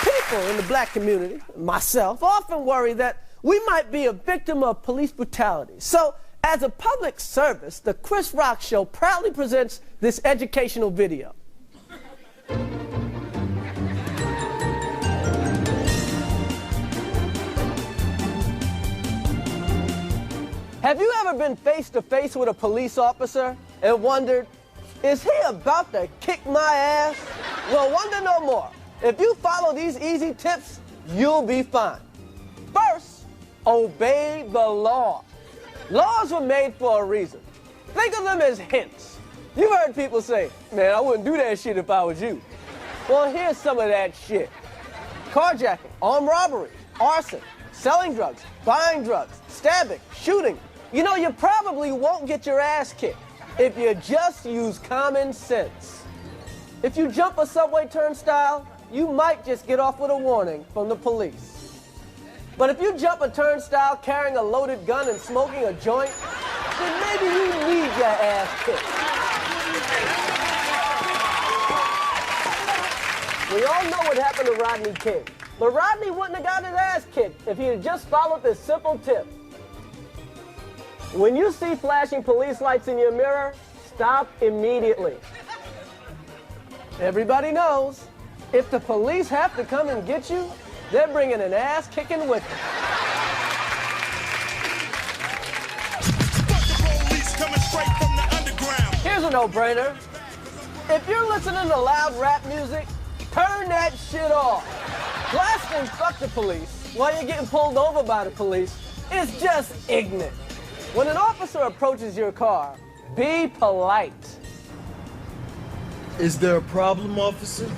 People in the black community, myself, often worry that we might be a victim of police brutality. So, as a public service, the Chris Rock Show proudly presents this educational video. Have you ever been face to face with a police officer and wondered, is he about to kick my ass? Well, wonder no more. If you follow these easy tips, you'll be fine. First, obey the law. Laws were made for a reason. Think of them as hints. You've heard people say, man, I wouldn't do that shit if I was you. Well, here's some of that shit. Carjacking, armed robbery, arson, selling drugs, buying drugs, stabbing, shooting. You know, you probably won't get your ass kicked if you just use common sense. If you jump a subway turnstile, you might just get off with a warning from the police. But if you jump a turnstile carrying a loaded gun and smoking a joint, then maybe you need your ass kicked. We all know what happened to Rodney King, but Rodney wouldn't have got his ass kicked if he had just followed this simple tip. When you see flashing police lights in your mirror, stop immediately. Everybody knows, if the police have to come and get you, they're bringing an ass kicking with them. Here's a no-brainer. If you're listening to loud rap music, turn that shit off. Blasting "fuck the police" while you're getting pulled over by the police is just ignorant. When an officer approaches your car, be polite. Is there a problem, officer?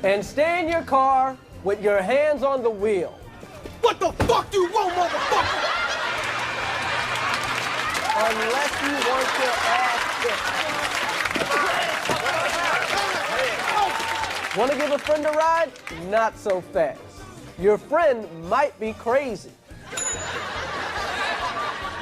And stay in your car with your hands on the wheel. What the fuck do you want, motherfucker? Unless you want your ass kicked. Want to give a friend a ride? Not so fast. Your friend might be crazy.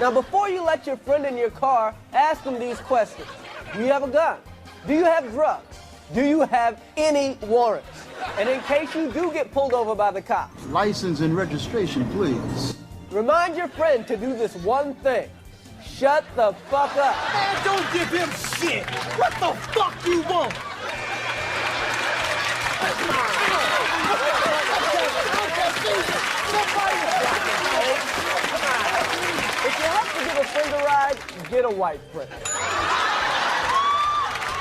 Now, before you let your friend in your car, ask them these questions. Do you have a gun? Do you have drugs? Do you have any warrants? And in case you do get pulled over by the cops, license and registration, please. Remind your friend to do this one thing. Shut the fuck up. Man, don't give him shit. What the fuck you want? If you have to give a friend a ride, get a white friend.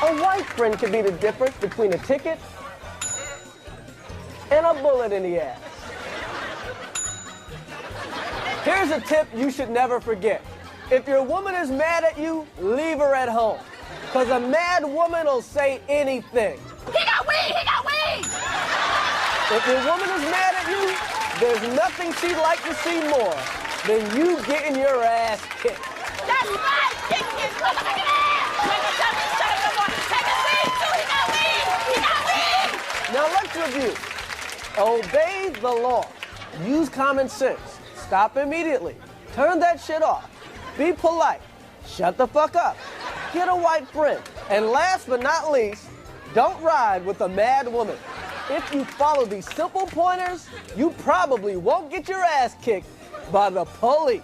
A white friend can be the difference between a ticket and a bullet in the ass. Here's a tip you should never forget. If your woman is mad at you, leave her at home. Because a mad woman will say anything. He got weed! He got weed! If your woman is mad at you, there's nothing she'd like to see more than you getting your ass kicked. That's right! Kick his motherfucking ass! Take a shot, shut up no more! Take a weed too! He got weed! He got weed! Now let's review. Obey the law. Use common sense. Stop immediately. Turn that shit off. Be polite. Shut the fuck up. Get a white friend. And last but not least, don't ride with a mad woman. If you follow these simple pointers, you probably won't get your ass kicked by the police.